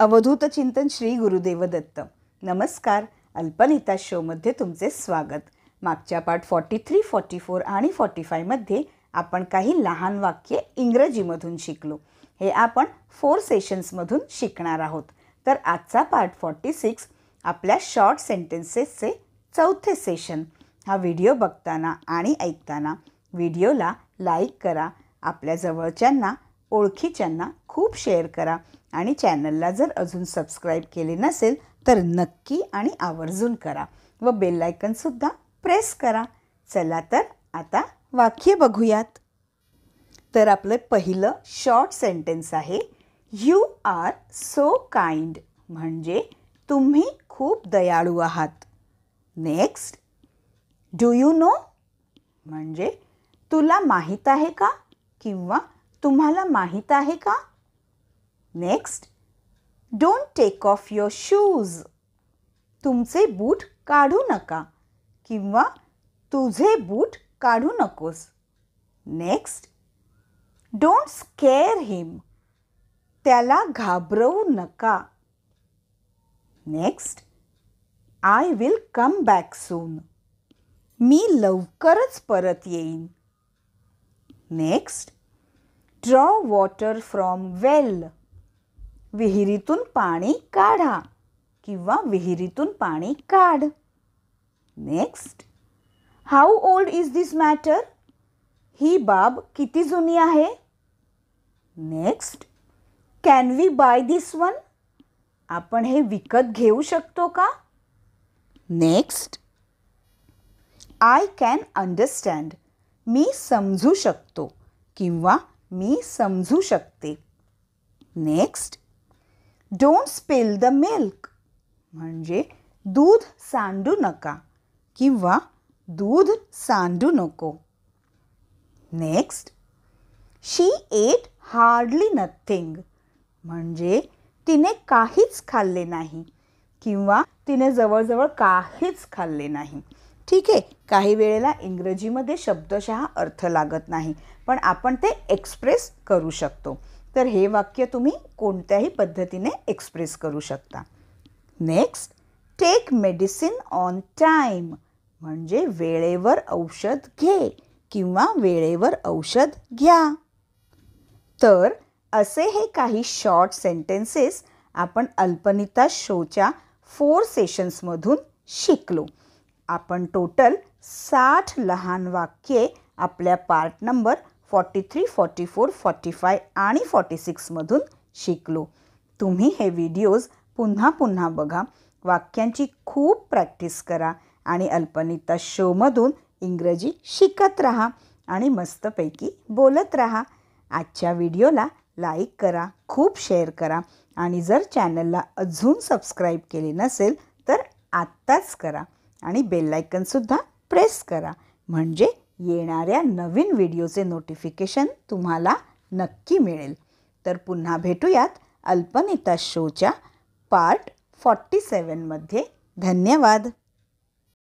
अवधूत चिंतन श्री गुरुदेव दत्त. नमस्कार. अल्पनिता शोमध्ये तुमचे स्वागत. मागच्या पार्ट 43, 44 आणि 45 मध्ये आपण काही लहान वाक्ये इंग्रजीमधून शिकलो. हे आपण 4 सेशन्समधून शिकणार आहोत. तर आजचा पार्ट 46 आपल्या शॉर्ट सेंटेन्सेसचे चौथे सेशन. हा व्हिडिओ बघताना आणि ऐकताना व्हिडिओला लाईक करा, आपल्या जवळच्यांना ओळखीच्यांना खूप शेअर करा आणि चॅनलला जर अजून सबस्क्राईब केले नसेल तर नक्की आणि आवर्जून करा व बेल आयकॉनसुद्धा प्रेस करा. चला तर आता वाक्य बघूयात. तर आपलं पहिलं शॉर्ट सेंटेन्स आहे यू आर सो काइंड, म्हणजे तुम्ही खूप दयाळू आहात. नेक्स्ट, डू यू नो, म्हणजे तुला माहीत आहे का किंवा तुम्हाला माहीत आहे का. Next, don't take off your shoes, तुमचे बूट काढू नका किंवा तुझे बूट काढू नकोस. नेक्स्ट, डोंट स्केअर हिम, त्याला घाबरवू नका. Next, I will come back soon, मी लवकरच परत येईन. Next, draw water from well, विहिरीतून पाणी काढा किंवा विहिरीतून पाणी काढ. Next, how old is this matter, ही बाब किती जुनी आहे. Next, can we buy this one, आपण हे विकत घेऊ शकतो का. नेक्स्ट, आय कॅन अंडरस्टँड, मी समजू शकतो किंवा मी समजू शकते. Next, don't spill the milk, म्हणजे दूध सांडू नका किंवा दूध सांडू नको. नेक्स्ट, शी एट हार्डली नथिंग, म्हणजे तिने काहीच खाल्ले नाही किंवा तिने जवळजवळ काहीच खाल्ले नाही. ठीक आहे, काही वेळेला इंग्रजीमध्ये शब्दशः अर्थ लागत नाही, पण आपण ते एक्सप्रेस करू शकतो. तर हे वाक्य तुम्ही कोणत्याही पद्धतीने एक्सप्रेस करू शकता. Next, take medicine on time, म्हणजे वेळेवर औषध घे किंवा वेळेवर औषध घ्या. तर असे हे काही शॉर्ट सेंटेन्सेस आपण अल्पनिता शोच्या 4 सेशन्समधून शिकलो. आपण टोटल 60 लहान वाक्ये आपल्या पार्ट नंबर 43, 44, 45 आणि 46 मधून शिकलो. तुम्ही हे व्हिडिओज पुन्हा पुन्हा बघा, वाक्यांची खूप प्रॅक्टिस करा आणि अल्पनिता शोमधून इंग्रजी शिकत राहा आणि मस्तपैकी बोलत राहा. आजच्या व्हिडिओला लाईक करा, खूप शेअर करा आणि जर चॅनलला अजून सबस्क्राईब केले नसेल तर आत्ताच करा आणि बेल आयकॉनसुद्धा प्रेस करा, म्हणजे येणाऱ्या नवीन व्हिडिओचे नोटिफिकेशन तुम्हाला नक्की मिळेल. तर पुन्हा भेटूयात अल्पनिता शोच्या पार्ट 47 मध्ये. धन्यवाद.